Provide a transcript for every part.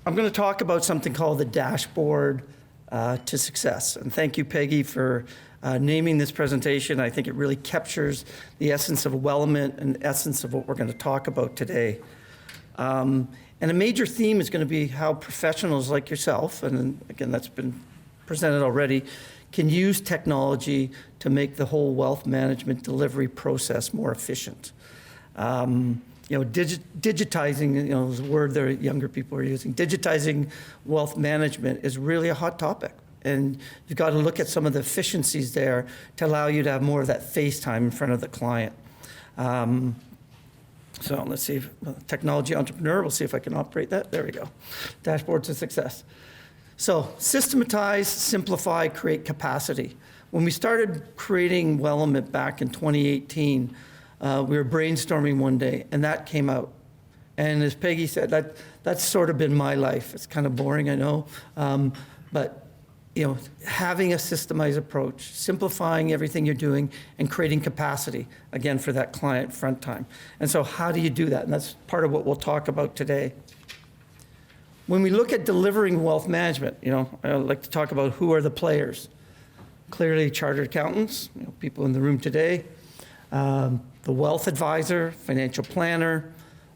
I'm going to talk about something called the dashboard to success. And thank you, Peggy, for naming this presentation. I think it really captures the essence of Wellament and the essence of what we're going to talk about today. And a major theme is going to be how professionals like yourself, and again, that's been presented already, can use technology to make the whole wealth management delivery process more efficient. Digitizing, is a word that younger people are using. Digitizing wealth management is really a hot topic. And you've got to look at some of the efficiencies there to allow you to have more of that face time in front of the client. So let's see, technology entrepreneur, we'll see if I can operate that. There we go. Dashboard to success. So systematize, simplify, create capacity. When we started creating Wellament back in 2018, we were brainstorming one day, and that came out. And as Peggy said, that's sort of been my life. It's kind of boring, I know, but having a systemized approach, simplifying everything you're doing, and creating capacity, again, for that client front time. And so how do you do that? And that's part of what we'll talk about today. When we look at delivering wealth management, I like to talk about who are the players. Clearly, chartered accountants, people in the room today, the wealth advisor, financial planner,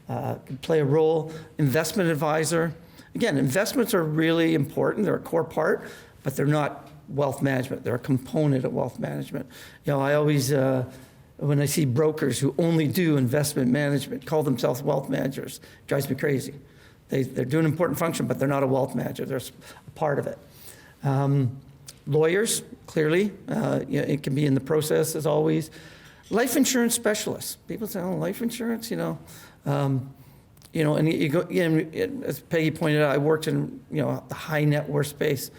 can play a role, investment advisor. Again, investments are really important. They're a core part, but they're not wealth management. They're a component of wealth management. I always, when I see brokers who only do investment management, call themselves wealth managers, it drives me crazy. They're doing an important function, but they're not a wealth manager. They're a part of it. Lawyers, clearly, it can be in the process as always. Life insurance specialists. People say, oh, life insurance, and you go, again, as Peggy pointed out, I worked in, the high net worth space,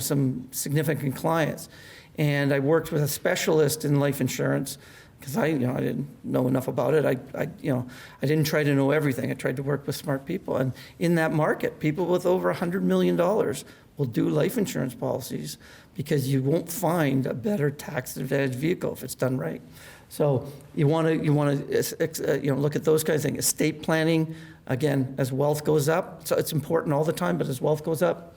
some significant clients. And I worked with a specialist in life insurance because I didn't know enough about it. I didn't try to know everything. I tried to work with smart people. And in that market, people with over $100 million will do life insurance policies because you won't find a better tax advantage vehicle if it's done right. So you want to look at those kinds of things. Estate planning, again, as wealth goes up, so it's important all the time, but as wealth goes up.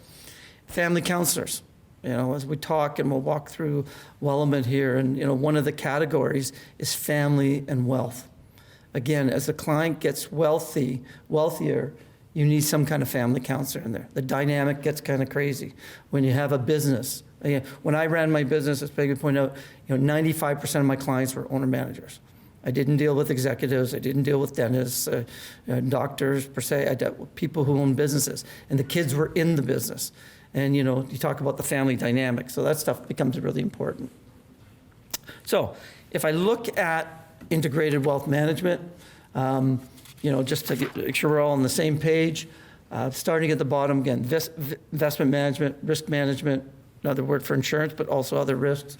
Family counselors, as we talk and we'll walk through Wellament here, and one of the categories is family and wealth. Again, as the client gets wealthier, you need some kind of family counselor in there. The dynamic gets kind of crazy when you have a business. When I ran my business, as Peggy pointed out, 95% of my clients were owner managers. I didn't deal with executives. I didn't deal with dentists, doctors per se. I dealt with people who own businesses, and the kids were in the business. And you talk about the family dynamic, so that stuff becomes really important. So if I look at integrated wealth management, just to make sure we're all on the same page, starting at the bottom again, investment management, risk management, another word for insurance, but also other risks,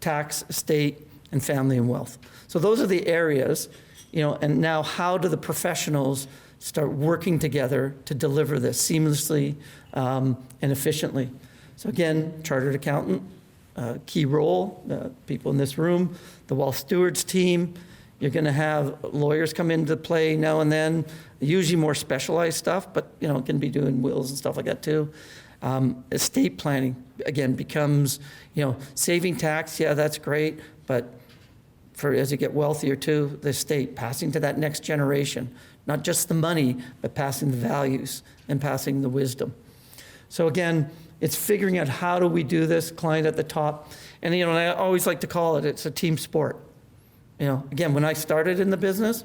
tax, estate, and family and wealth. So those are the areas, and now how do the professionals start working together to deliver this seamlessly and efficiently? So again, chartered accountant, key role, people in this room, the wealth stewards team. You're going to have lawyers come into play now and then, usually more specialized stuff, but it can be doing wills and stuff like that too. Estate planning, again, becomes, saving tax, yeah, that's great, but as you get wealthier too, the estate, passing to that next generation, not just the money, but passing the values and passing the wisdom. So again, it's figuring out how do we do this, client at the top. And I always like to call it's a team sport. Again, when I started in the business,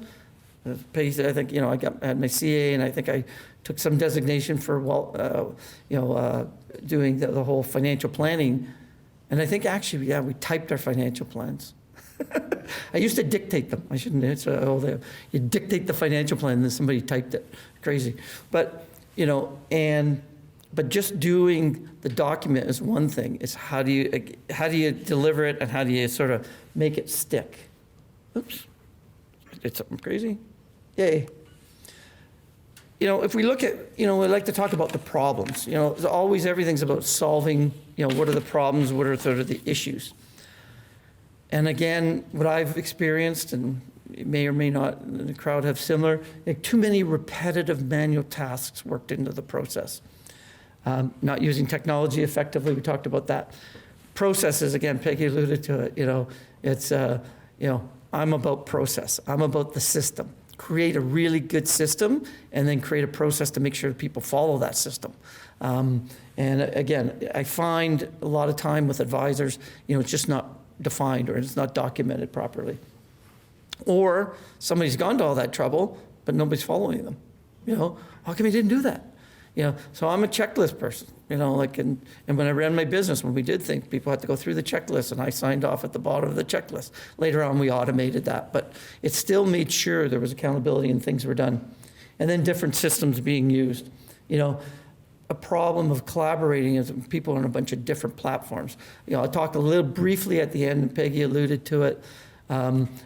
Peggy said, I think, I had my CA, and I think I took some designation for, doing the whole financial planning. And I think actually, yeah, we typed our financial plans. I used to dictate them. I shouldn't. You dictate the financial plan, and then somebody typed it. Crazy, but but just doing the document is one thing. It's how do you deliver it, and how do you sort of make it stick? Oops, I did something crazy. Yay. If we look at, we like to talk about the problems. Always everything's about solving. What are the problems? What are sort of the issues? And again, what I've experienced, and may or may not in the crowd have similar, like too many repetitive manual tasks worked into the process. Not using technology effectively, we talked about that. Processes, again, Peggy alluded to it, it's, I'm about process. I'm about the system. Create a really good system and then create a process to make sure people follow that system. And again, I find a lot of time with advisors, it's just not defined or it's not documented properly. Or somebody's gone to all that trouble, but nobody's following them. How come you didn't do that? So I'm a checklist person, and when I ran my business, when we did things, people had to go through the checklist and I signed off at the bottom of the checklist. Later on, we automated that, but it still made sure there was accountability and things were done. And then different systems being used. A problem of collaborating is people on a bunch of different platforms. I'll talk a little briefly at the end, and Peggy alluded to it,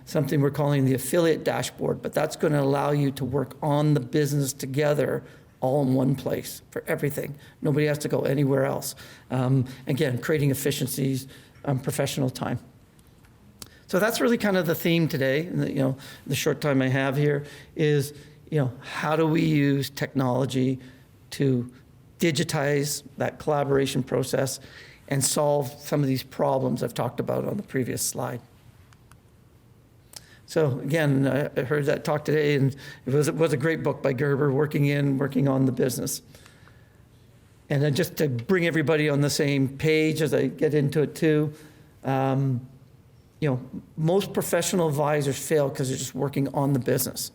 something we're calling the affiliate dashboard, but that's going to allow you to work on the business together all in one place for everything. Nobody has to go anywhere else. Again, creating efficiencies, professional time. So that's really kind of the theme today, the short time I have here is, how do we use technology to digitize that collaboration process and solve some of these problems I've talked about on the previous slide. So again, I heard that talk today, and it was a great book by Gerber, working on the business. And then just to bring everybody on the same page as I get into it too, most professional advisors fail because they're just working on the business.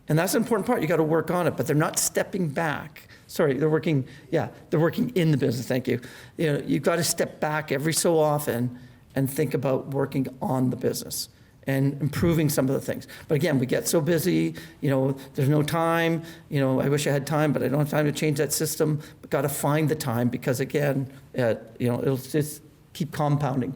And that's an important part. You got to work on it, but they're not stepping back. Sorry, they're working in the business. Thank you. You've got to step back every so often and think about working on the business and improving some of the things. But again, we get so busy, there's no time. I wish I had time, but I don't have time to change that system. But got to find the time because again, it'll just keep compounding.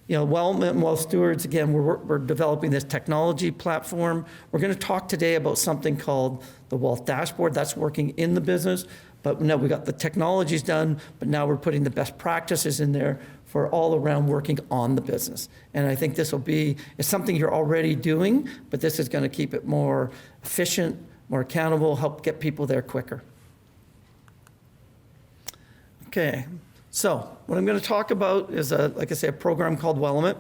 Well, stewards, again, we're developing this technology platform. We're going to talk today about something called the Wealth Dashboard. That's working in the business. But now we got the technologies done, but now we're putting the best practices in there for all around working on the business. And I think this it's something you're already doing, but this is going to keep it more efficient, more accountable, help get people there quicker. Okay. So what I'm going to talk about is, like I say, a program called Wellament.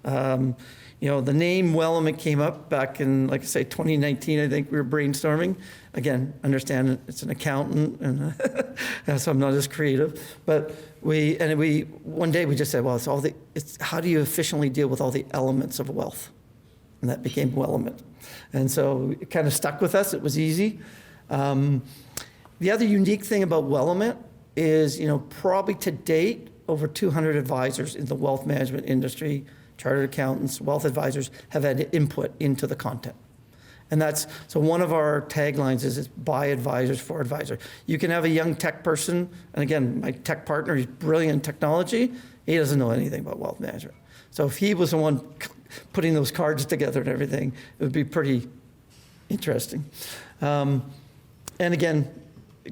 The name Wellament came up back in, like I say, 2019. I think we were brainstorming. Again, understand it's an accountant, and so I'm not as creative. But one day we just said, well, it's how do you efficiently deal with all the elements of wealth, and that became Wellament. And so it kind of stuck with us. It was easy. The other unique thing about Wellament is, probably to date, over 200 advisors in the wealth management industry, chartered accountants, wealth advisors, have had input into the content. And so one of our taglines is by advisors for advisors. You can have a young tech person, and again, my tech partner, he's brilliant in technology, he doesn't know anything about wealth management. So if he was the one putting those cards together and everything, it would be pretty interesting. And again,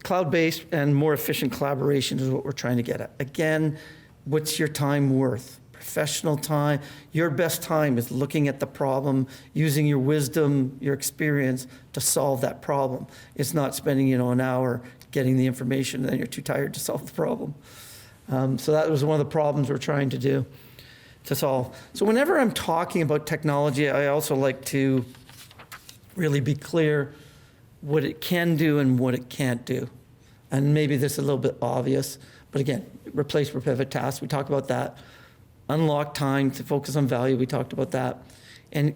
cloud-based and more efficient collaboration is what we're trying to get at. Again, what's your time worth? Professional time. Your best time is looking at the problem, using your wisdom, your experience to solve that problem. It's not spending, an hour getting the information and then you're too tired to solve the problem. So that was one of the problems we're trying to solve. So whenever I'm talking about technology, I also like to really be clear what it can do and what it can't do. And maybe this is a little bit obvious, but again, replace repetitive tasks, we talked about that. Unlock time to focus on value, we talked about that. And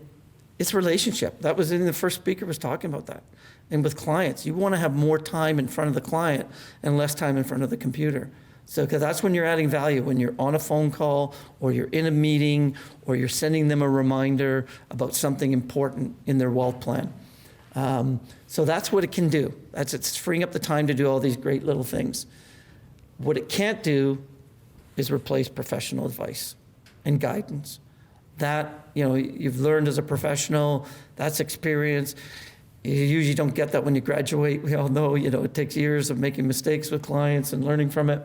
it's relationship. That was the first speaker was talking about that. And with clients, you want to have more time in front of the client and less time in front of the computer. So, because that's when you're adding value, when you're on a phone call or you're in a meeting or you're sending them a reminder about something important in their wealth plan. So that's what it can do. It's freeing up the time to do all these great little things. What it can't do is replace professional advice and guidance. That, you've learned as a professional, that's experience. You usually don't get that when you graduate. We all know, it takes years of making mistakes with clients and learning from it.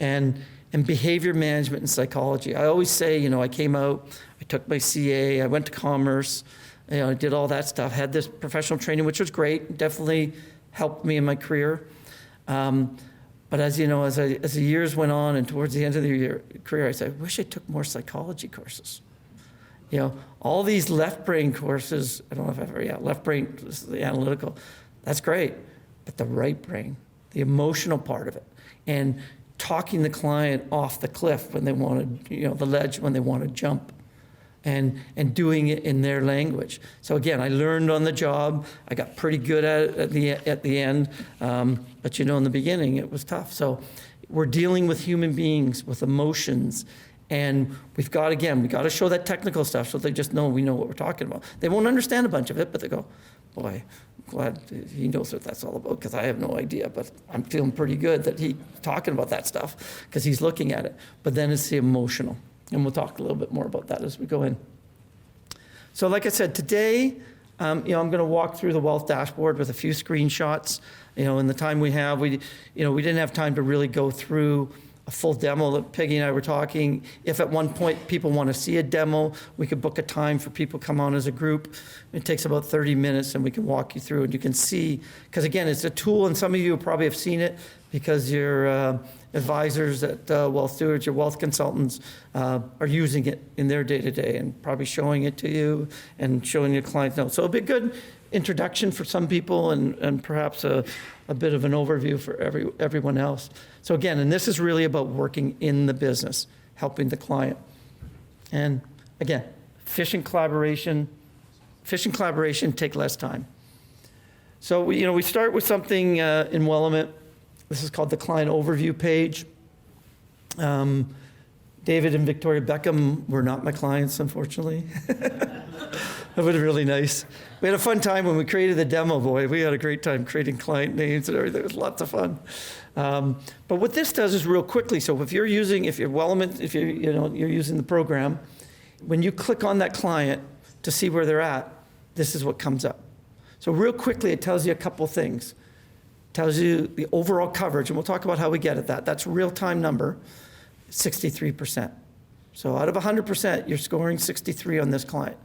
And behavior management and psychology. I always say, I came out, I took my CA, I went to commerce, I did all that stuff, had this professional training, which was great, definitely helped me in my career. But as you know, as the years went on and towards the end of the career, I said, I wish I took more psychology courses. All these left brain courses, I don't know if I've ever, left brain, the analytical, that's great. But the right brain, the emotional part of it, and talking the client off the cliff when they want to, the ledge when they want to jump, and doing it in their language. So again, I learned on the job. I got pretty good at it at the end, but in the beginning it was tough. So we're dealing with human beings with emotions, and we've got to show that technical stuff so they just know we know what we're talking about. They won't understand a bunch of it, but they go, boy, I'm glad he knows what that's all about, because I have no idea, but I'm feeling pretty good that he's talking about that stuff because he's looking at it. But then it's the emotional. And we'll talk a little bit more about that as we go in. So like I said, today, I'm going to walk through the wealth dashboard with a few screenshots. In the time we have, we didn't have time to really go through a full demo. Peggy and I were talking, if at one point people want to see a demo, we could book a time for people to come on as a group. It takes about 30 minutes and we can walk you through and you can see, because again, it's a tool and some of you probably have seen it because you're advisors at Wealth Stewards, your wealth consultants are using it in their day-to-day and probably showing it to you and showing your clients notes. So it'll be a good introduction for some people and perhaps a bit of an overview for everyone else. So again, and this is really about working in the business, helping the client. And again, efficient collaboration, take less time. So we start with something in Willamette. This is called the client overview page. David and Victoria Beckham were not my clients, unfortunately. That would have been really nice. We had a fun time when we created the demo, boy. We had a great time creating client names and everything. It was lots of fun. But what this does is real quickly. So if you're using the program, when you click on that client to see where they're at, this is what comes up. So real quickly, it tells you a couple things. It tells you the overall coverage, and we'll talk about how we get at that. That's real-time number, 63%. So out of 100%, you're scoring 63 on this client.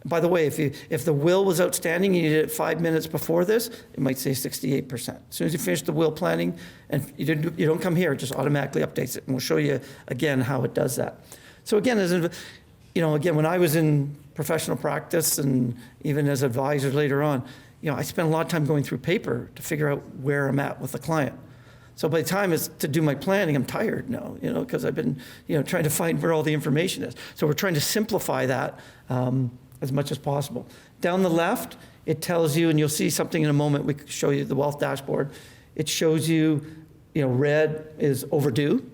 By the way, if the will was outstanding and you did it 5 minutes before this, it might say 68%. As soon as you finish the will planning and you don't come here, it just automatically updates it. And we'll show you again how it does that. So again, when I was in professional practice and even as advisor later on, I spent a lot of time going through paper to figure out where I'm at with the client. So by the time it's to do my planning, I'm tired now, because I've been, trying to find where all the information is. So we're trying to simplify that as much as possible. Down the left, it tells you, and you'll see something in a moment, we can show you the wealth dashboard. It shows you, red is overdue,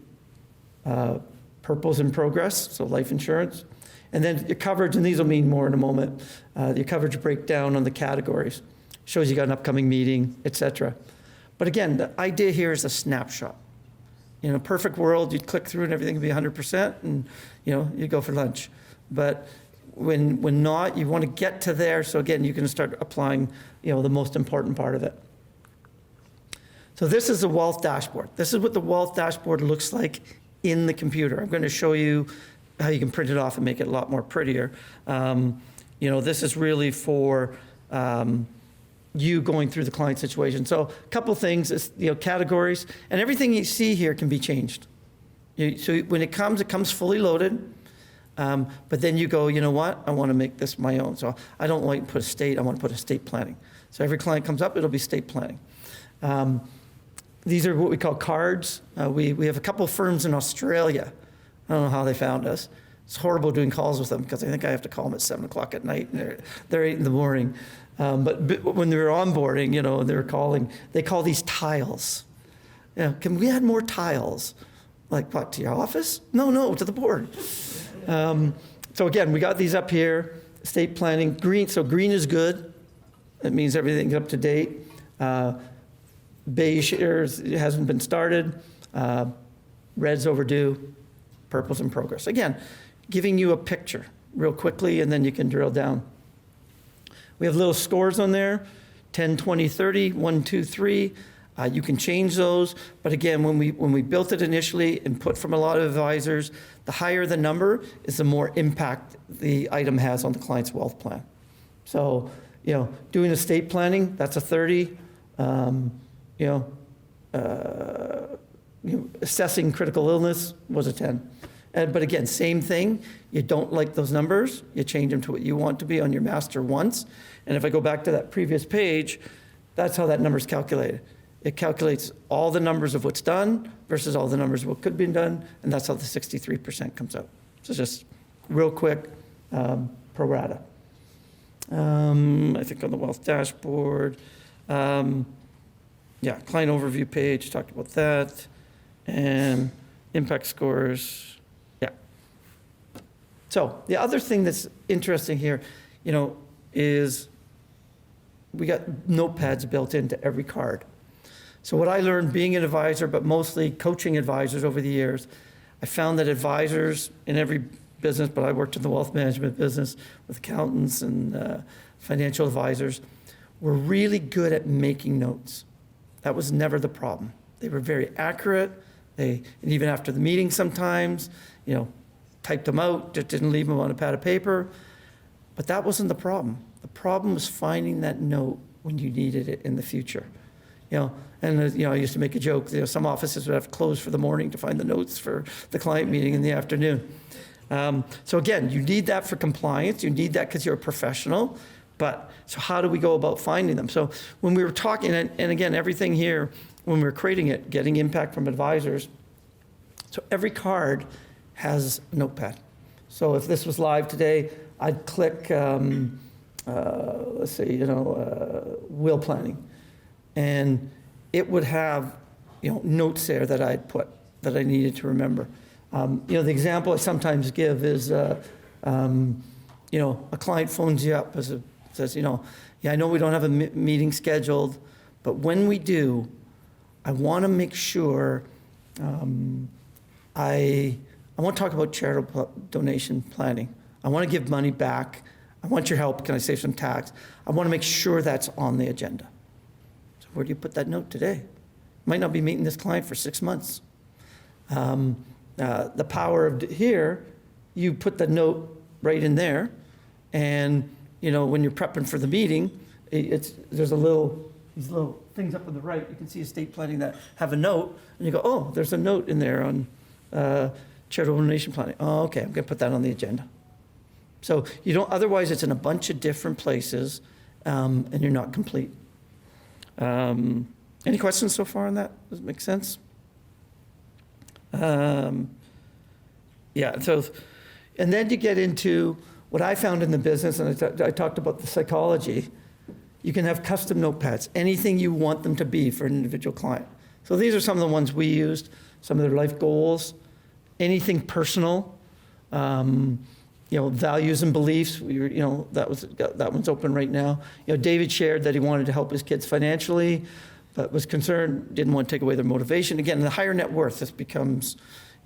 purple's in progress, so life insurance. And then your coverage, and these will mean more in a moment, your coverage breakdown on the categories. Shows you got an upcoming meeting, etc. But again, the idea here is a snapshot. In a perfect world, you'd click through and everything would be 100% and, you'd go for lunch. But when not, you want to get to there. So again, you can start applying, the most important part of it. So this is the wealth dashboard. This is what the wealth dashboard looks like in the computer. I'm going to show you how you can print it off and make it a lot more prettier. This is really for you going through the client situation. So a couple things is, categories, and everything you see here can be changed. So when it comes fully loaded. But then you go, you know what? I want to make this my own. So I don't want to put estate. I want to put estate planning. So every client comes up, it'll be estate planning. These are what we call cards. We have a couple of firms in Australia. I don't know how they found us. It's horrible doing calls with them because I think I have to call them at 7 o'clock at night and they're 8 in the morning. But when they were onboarding, they were calling, they call these tiles. Can we add more tiles? Like what, to your office? No, to the board. So again, we got these up here, estate planning, green. So green is good. That means everything's up to date. Beige hasn't been started. Red's overdue. Purple's in progress. Again, giving you a picture real quickly, and then you can drill down. We have little scores on there, 10, 20, 30, 1, 2, 3. You can change those, but again, when we built it initially, input from a lot of advisors, the higher the number is the more impact the item has on the client's wealth plan. So, doing estate planning, that's a 30. Assessing critical illness was a 10. But again, same thing. You don't like those numbers, you change them to what you want to be on your master once. And if I go back to that previous page, that's how that number is calculated. It calculates all the numbers of what's done versus all the numbers of what could be done, and that's how the 63% comes out. So just real quick, pro rata. I think on the wealth dashboard, client overview page, talked about that, and impact scores, yeah. So the other thing that's interesting here, is we got notepads built into every card. So what I learned being an advisor, but mostly coaching advisors over the years, I found that advisors in every business, but I worked in the wealth management business with accountants and financial advisors, were really good at making notes. That was never the problem. They were very accurate. And even after the meeting sometimes, typed them out, just didn't leave them on a pad of paper. But that wasn't the problem. The problem was finding that note when you needed it in the future. I used to make a joke, some offices would have closed for the morning to find the notes for the client meeting in the afternoon. So again, you need that for compliance. You need that because you're a professional. But so how do we go about finding them? So when we were talking, and again, everything here, when we were creating it, getting impact from advisors, so every card has a notepad. So if this was live today, I'd click, let's say, will planning. And it would have, notes there that I'd put that I needed to remember. The example I sometimes give is, a client phones you up, says, I know we don't have a meeting scheduled, but when we do, I want to make sure I want to talk about charitable donation planning. I want to give money back. I want your help. Can I save some tax? I want to make sure that's on the agenda. So where do you put that note today? Might not be meeting this client for 6 months. The power of here, you put the note right in there, and when you're prepping for the meeting, there's these little things up on the right. You can see estate planning that have a note, and you go, oh, there's a note in there on charitable donation planning. Oh, okay, I'm going to put that on the agenda. So otherwise it's in a bunch of different places, and you're not complete. Any questions so far on that? Does it make sense? And then you get into what I found in the business, and I talked about the psychology. You can have custom notepads, anything you want them to be for an individual client. So these are some of the ones we used, some of their life goals, anything personal, values and beliefs. That one's open right now. David shared that he wanted to help his kids financially, but was concerned, didn't want to take away their motivation. Again, the higher net worth, this becomes,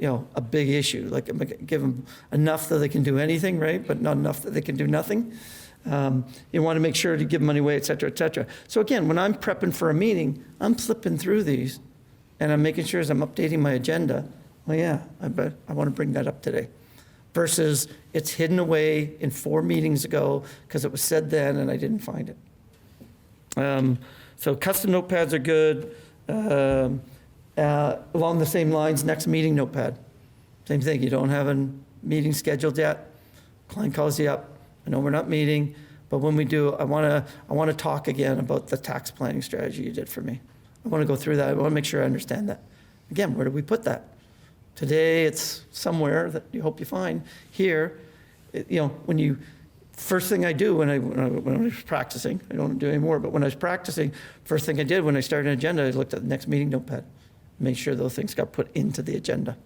a big issue. Like, give them enough that they can do anything, right? But not enough that they can do nothing. You want to make sure to give money away, et cetera, et cetera. So again, when I'm prepping for a meeting, I'm flipping through these, and I'm making sure as I'm updating my agenda, oh yeah, I want to bring that up today. Versus it's hidden away in 4 meetings ago because it was said then and I didn't find it. So custom notepads are good. Along the same lines, next meeting notepad. Same thing, you don't have a meeting scheduled yet. Client calls you up. I know we're not meeting, but when we do, I want to talk again about the tax planning strategy you did for me. I want to go through that. I want to make sure I understand that. Again, where do we put that? Today, it's somewhere that you hope you find. Here, first thing I do when I was practicing, I don't do it anymore, but when I was practicing, first thing I did when I started an agenda, I looked at the next meeting notepad, make sure those things got put into the agenda.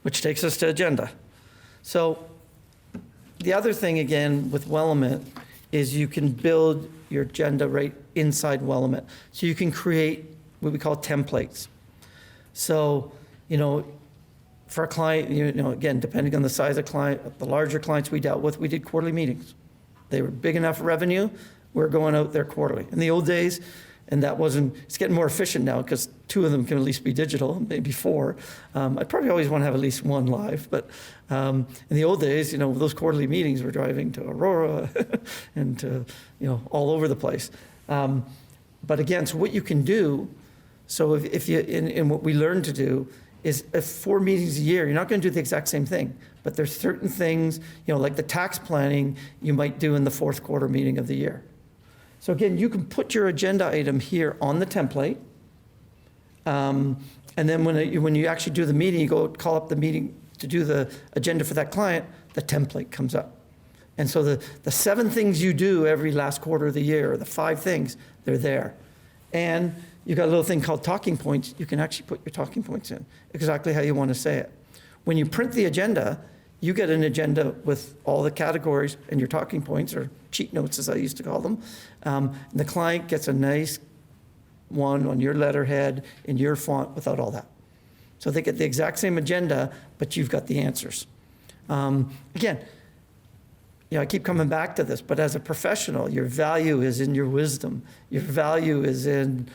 Which takes us to agenda. So the other thing, again, with Wellimate is you can build your agenda right inside Wellimate. So you can create what we call templates. So, for a client, again, depending on the size of client, the larger clients we dealt with, we did quarterly meetings. They were big enough revenue, we're going out there quarterly. In the old days, And that wasn't, it's getting more efficient now because 2 of them can at least be digital, maybe 4. I'd probably always want to have at least 1 live, but in the old days, those quarterly meetings were driving to Aurora and to, all over the place. But again, so what you can do, so if you, in what we learned to do, is if 4 meetings a year, you're not going to do the exact same thing, but there's certain things, like the tax planning, you might do in the 4th quarter meeting of the year. So again, you can put your agenda item here on the template, and then when you actually do the meeting, you go call up the meeting to do the agenda for that client, the template comes up. And so the 7 things you do every last quarter of the year, or the 5 things, they're there. And you've got a little thing called talking points. You can actually put your talking points in, exactly how you want to say it. When you print the agenda, you get an agenda with all the categories and your talking points, or cheat notes as I used to call them. And the client gets a nice one on your letterhead in your font without all that. So they get the exact same agenda, but you've got the answers. Again, I keep coming back to this, but as a professional, your value is in your wisdom. Your value is in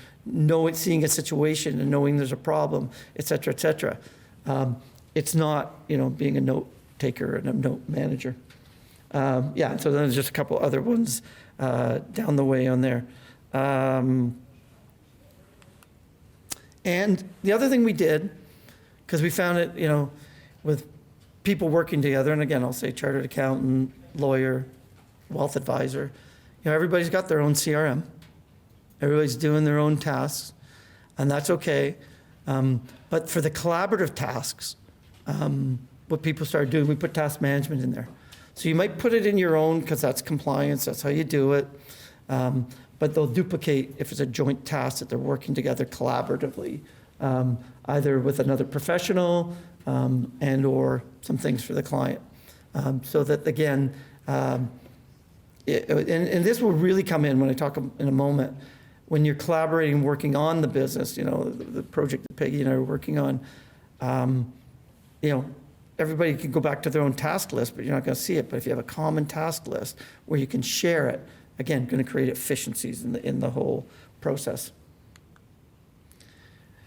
seeing a situation and knowing there's a problem, et cetera, et cetera. It's not, being a note taker and a note manager. So then there's just a couple other ones down the way on there. And the other thing we did, because we found it, with people working together, and again, I'll say chartered accountant, lawyer, wealth advisor, everybody's got their own CRM. Everybody's doing their own tasks, and that's okay. But for the collaborative tasks, what people started doing, we put task management in there. So you might put it in your own because that's compliance, that's how you do it. But they'll duplicate if it's a joint task that they're working together collaboratively, either with another professional and or some things for the client. So that, again, and this will really come in when I talk in a moment, when you're collaborating, working on the business, the project that Peggy and I are working on, everybody can go back to their own task list, but you're not going to see it. But if you have a common task list where you can share it, again, going to create efficiencies in the whole process.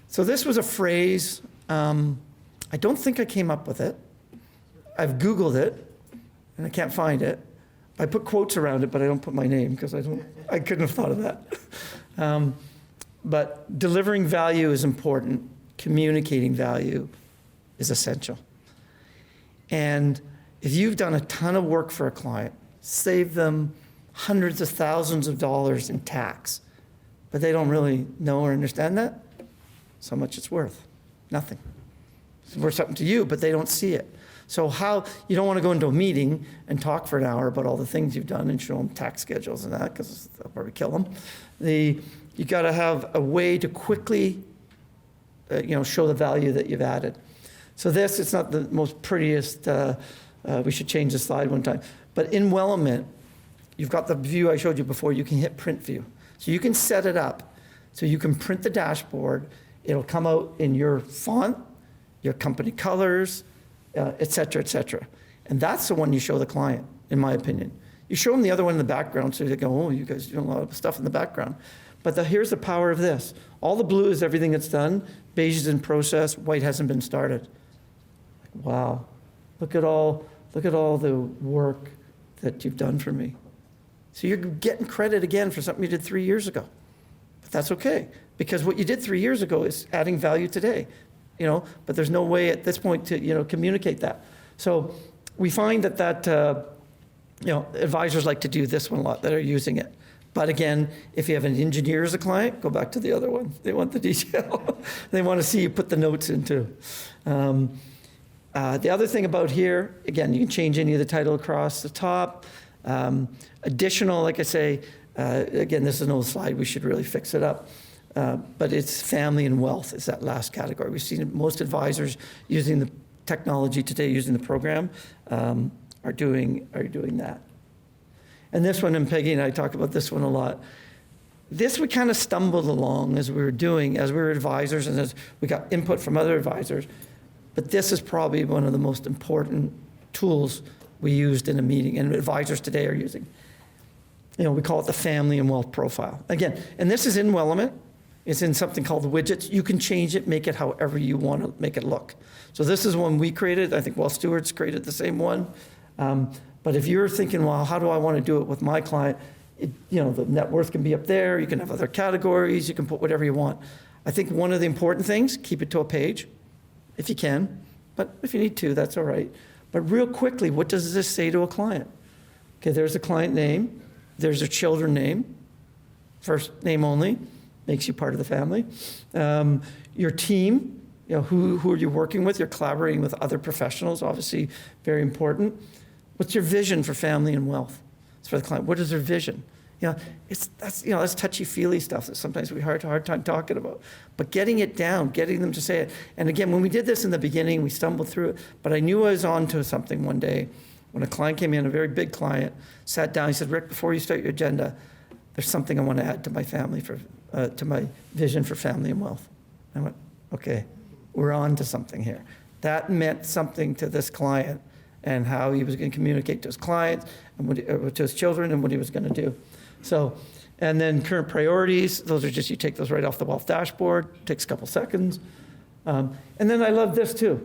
So this was a phrase, I don't think I came up with it. I've Googled it, and I can't find it. I put quotes around it, but I don't put my name because I couldn't have thought of that. But delivering value is important. Communicating value is essential. And if you've done a ton of work for a client, saved them hundreds of thousands of dollars in tax, but they don't really know or understand that, so much it's worth. Nothing. It's worth something to you, but they don't see it. So you don't want to go into a meeting and talk for an hour about all the things you've done and show them tax schedules and that, because they'll probably kill them. You got to have a way to quickly, show the value that you've added. So it's not the most prettiest, we should change the slide one time. But in Wellerman, you've got the view I showed you before, you can hit print view. So you can set it up so you can print the dashboard. It'll come out in your font, your company colors, et cetera, et cetera. And that's the one you show the client, in my opinion. You show them the other one in the background, so they go, oh, you guys are doing a lot of stuff in the background. But here's the power of this. All the blue is everything that's done. Beige is in process. White hasn't been started. Wow. Look at all the work that you've done for me. So you're getting credit again for something you did 3 years ago. But that's okay, because what you did 3 years ago is adding value today. But there's no way at this point to, communicate that. So we find that advisors like to do this one a lot that are using it. But again, if you have an engineer as a client, go back to the other one. They want the detail. They want to see you put the notes into. The other thing about here, again, you can change any of the title across the top. Additional, like I say, again, this is an old slide. We should really fix it up. But it's family and wealth is that last category. We've seen most advisors using the technology today, using the program, are doing that. And this one, and Peggy and I talk about this one a lot. This we kind of stumbled along as we were advisors, and as we got input from other advisors. But this is probably one of the most important tools we used in a meeting, and advisors today are using. we call it the family and wealth profile. Again, and this is in Willamette. It's in something called the widgets. You can change it, make it however you want to make it look. So this is one we created. I think Stewards created the same one. But if you're thinking, well, how do I want to do it with my client? The net worth can be up there. You can have other categories. You can put whatever you want. I think one of the important things, keep it to a page if you can. But if you need to, that's all right. But real quickly, what does this say to a client? Okay, there's the client name. There's their children name. First name only. Makes you part of the family. Your team, who are you working with? You're collaborating with other professionals, obviously very important. What's your vision for family and wealth? It's for the client. What is their vision? That's touchy-feely stuff that sometimes we have a hard time talking about. But getting it down, getting them to say it. And again, when we did this in the beginning, we stumbled through it. But I knew I was onto something one day when a client came in, a very big client, sat down. He said, Rick, before you start your agenda, there's something I want to add to my family to my vision for family and wealth. I went, okay, we're on to something here. That meant something to this client and how he was going to communicate to his clients and to his children and what he was going to do. So, and then current priorities, those are just, you take those right off the wealth dashboard, takes a couple seconds. And then I love this too.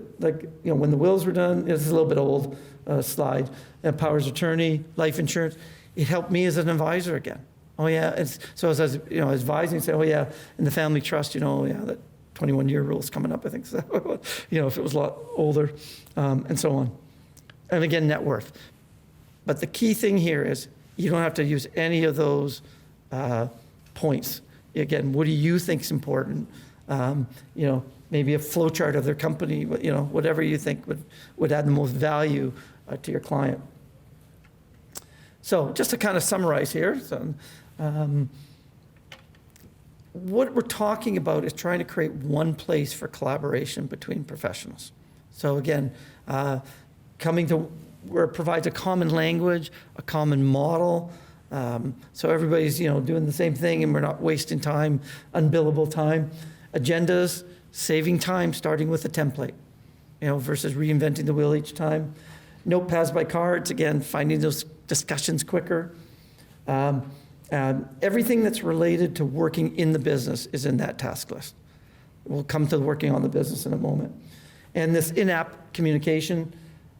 When the wills were done, this is a little bit old slide, powers of attorney, life insurance. It helped me as an advisor again. Oh yeah, so as advising, say, oh yeah, in the family trust, that 21-year rule is coming up, I think. So, if it was a lot older, and so on. And again, net worth. But the key thing here is you don't have to use any of those points. Again, what do you think is important? Maybe a flow chart of their company, whatever you think would add the most value to your client. So just to kind of summarize here, what we're talking about is trying to create one place for collaboration between professionals. So again, coming to where it provides a common language, a common model, so everybody's doing the same thing and we're not wasting time, unbillable time. Agendas, saving time, starting with a template, versus reinventing the wheel each time. Notepads by cards, again, finding those discussions quicker. Everything that's related to working in the business is in that task list. We'll come to working on the business in a moment. And this in-app communication,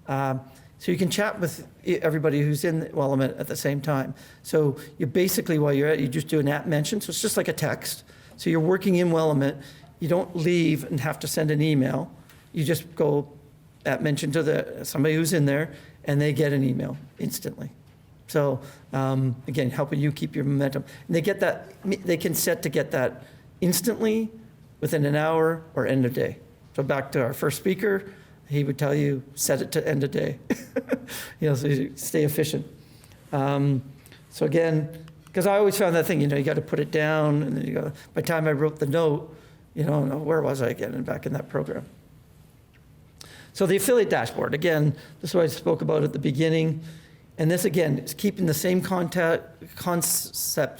so you can chat with everybody who's in Willamette at the same time. So you basically, while you're at it, you just do an app mention. So it's just like a text. So you're working in Willamette. You don't leave and have to send an email. You just go app mention to somebody who's in there, and they get an email instantly. So again, helping you keep your momentum. And they get that. They can set to get that instantly, within an hour, or end of day. So back to our first speaker, he would tell you set it to end of day. So you stay efficient. So again, because I always found that thing, you got to put it down, and then you go. By the time I wrote the note, where was I again? And back in that program. So the affiliate dashboard, again, this is what I spoke about at the beginning. And this, again, is keeping the same concept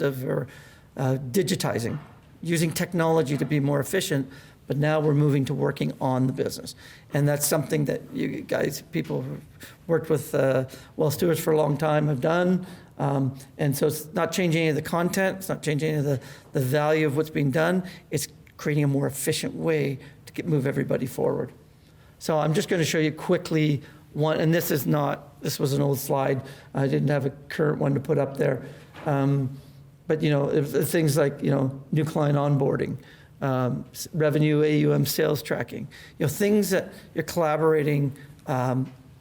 of digitizing, using technology to be more efficient, but now we're moving to working on the business. And that's something that you guys, people who've worked with Stewards for a long time have done. And so it's not changing any of the content, it's not changing any of the value of what's being done, it's creating a more efficient way to move everybody forward. So I'm just going to show you quickly one, and this was an old slide. I didn't have a current one to put up there. But things like new client onboarding, revenue, AUM, sales tracking, things that you're collaborating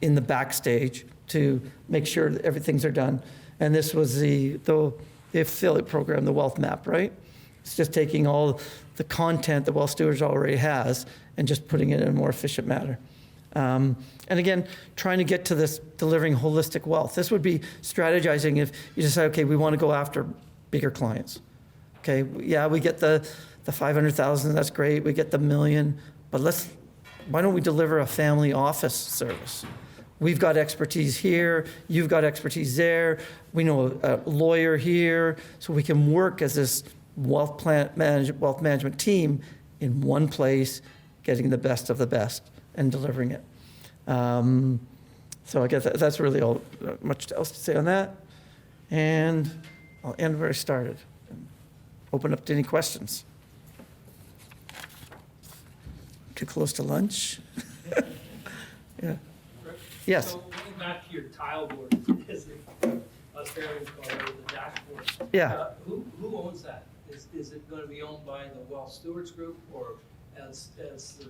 in the backstage to make sure that everything's are done. And this was the affiliate program, the Wealth Map, right? It's just taking all the content that Stewards already has and just putting it in a more efficient manner. And again, trying to get to this delivering holistic wealth. This would be strategizing if you decide, okay, we want to go after bigger clients. Okay, yeah, we get the 500,000, that's great. We get the $1 million, but why don't we deliver a family office service? We've got expertise here, you've got expertise there, we know a lawyer here, so we can work as this wealth management team in one place, getting the best of the best and delivering it. So I guess that's really all, much else to say on that. And I'll end where I started. Open up to any questions. Too close to lunch? Yeah. Yes. So going back to your tile board, as the Australians call it, the dashboard. Yeah. Who owns that? Is it going to be owned by the Wealth Stewards Group or as the?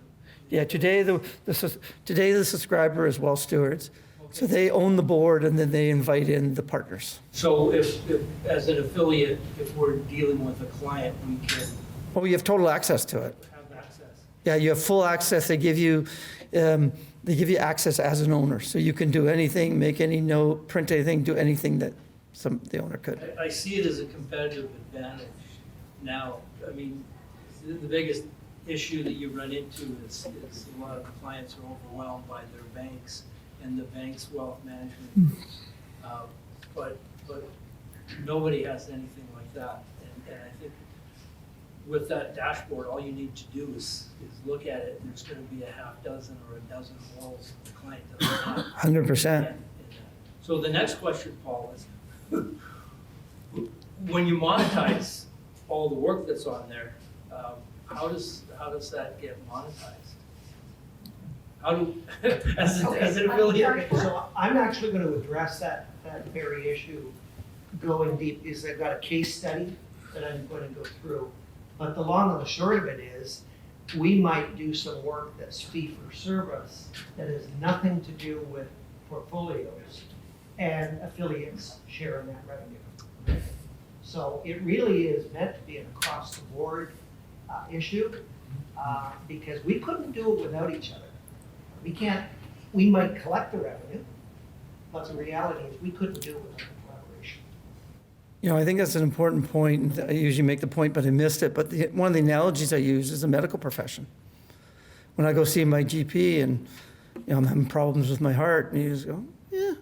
Yeah, today the subscriber is Wealth Stewards. So they own the board and then they invite in the partners. So if as an affiliate, if we're dealing with a client, we can Oh, you have total access to it. have access. Yeah, you have full access. They give you access as an owner. So you can do anything, make any note, print anything, do anything that the owner could. I see it as a competitive advantage now. I mean, the biggest issue that you run into is a lot of clients are overwhelmed by their banks and the bank's wealth management. But nobody has anything like that. And I think with that dashboard, all you need to do is look at it. There's going to be a half dozen or a dozen roles the client doesn't have. 100%. So the next question, Paul, is when you monetize all the work that's on there, how does that get monetized? How do, as an affiliate? So I'm actually going to address that very issue going deep, is I've got a case study that I'm going to go through. But the long and the short of it is, we might do some work that's fee for service that has nothing to do with portfolios and affiliates sharing that revenue. So it really is meant to be an across the board issue because we couldn't do it without each other. We might collect the revenue, but the reality is we couldn't do it without the collaboration. You know, I think that's an important point. I usually make the point, but I missed it. But one of the analogies I use is the medical profession. When I go see my GP and I'm having problems with my heart, and he just go, yeah,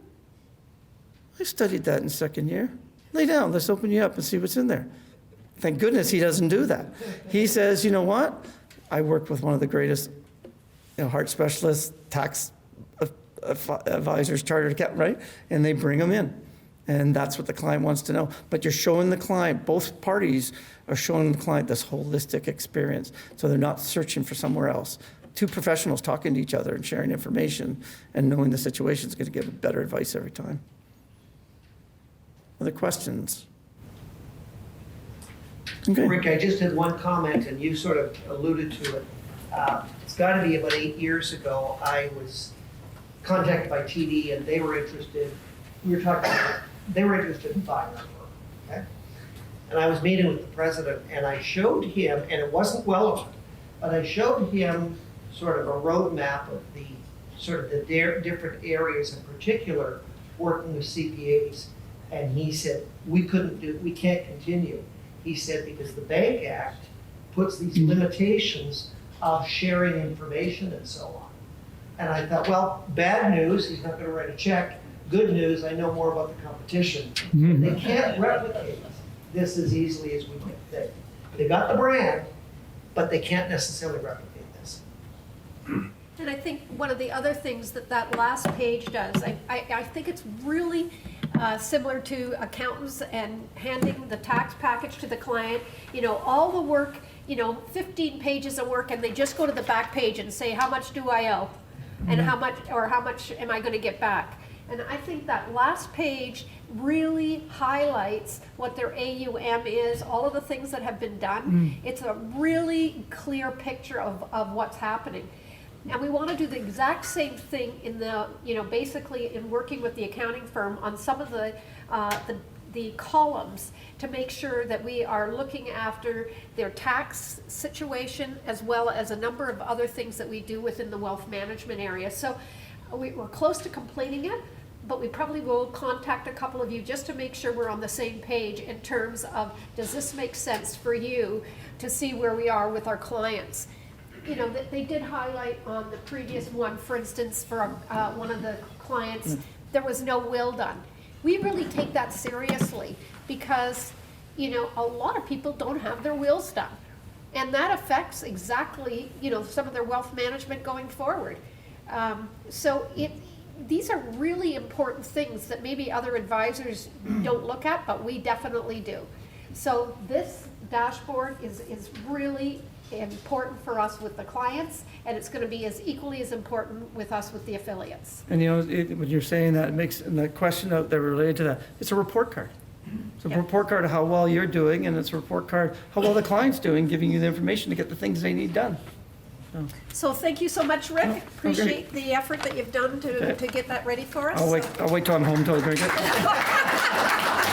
I studied that in second year. Lay down, let's open you up and see what's in there. Thank goodness he doesn't do that. He says, you know what? I worked with one of the greatest heart specialists, tax advisors, chartered accountant, right? And they bring them in. And that's what the client wants to know. But you're showing the client, both parties are showing the client this holistic experience. So they're not searching for somewhere else. Two professionals talking to each other and sharing information and knowing the situation is going to give better advice every time. Other questions? Okay. Rick, I just had one comment, and you sort of alluded to it. It's got to be about 8 years ago, I was contacted by TD, and they were interested. We were talking about, they were interested in buying our work, okay? And I was meeting with the president, and I showed him, and it wasn't relevant, but I showed him sort of a roadmap of the sort of the different areas, in particular, working with CPAs. And he said, we can't continue. He said, because the Bank Act puts these limitations of sharing information and so on. And I thought, well, bad news, he's not going to write a check. Good news, I know more about the competition. They can't replicate this as easily as we might think. They got the brand, but they can't necessarily replicate this. And I think one of the other things that last page does, I think it's really similar to accountants and handing the tax package to the client. All the work, 15 pages of work, and they just go to the back page and say, how much do I owe? And how much am I going to get back? And I think that last page really highlights what their AUM is, all of the things that have been done. It's a really clear picture of what's happening. And we want to do the exact same thing in basically in working with the accounting firm on some of the columns to make sure that we are looking after their tax situation as well as a number of other things that we do within the wealth management area. So we're close to completing it, but we probably will contact a couple of you just to make sure we're on the same page in terms of, does this make sense for you to see where we are with our clients? They did highlight on the previous one, for instance, for one of the clients, there was no will done. We really take that seriously because, a lot of people don't have their wills done. And that affects exactly, some of their wealth management going forward. So these are really important things that maybe other advisors don't look at, but we definitely do. So this dashboard is really important for us with the clients, and it's gonna be as equally as important with us with the affiliates. And you know, when you're saying that, it makes, and the question that related to that, it's a report card. It's a Yeah. report card of how well you're doing, and it's a report card how well the client's doing, giving you the information to get the things they need done. So thank you so much, Rick. okay. Appreciate the effort that you've done to Okay. get that ready for us. I'll wait till I'm home till I drink it.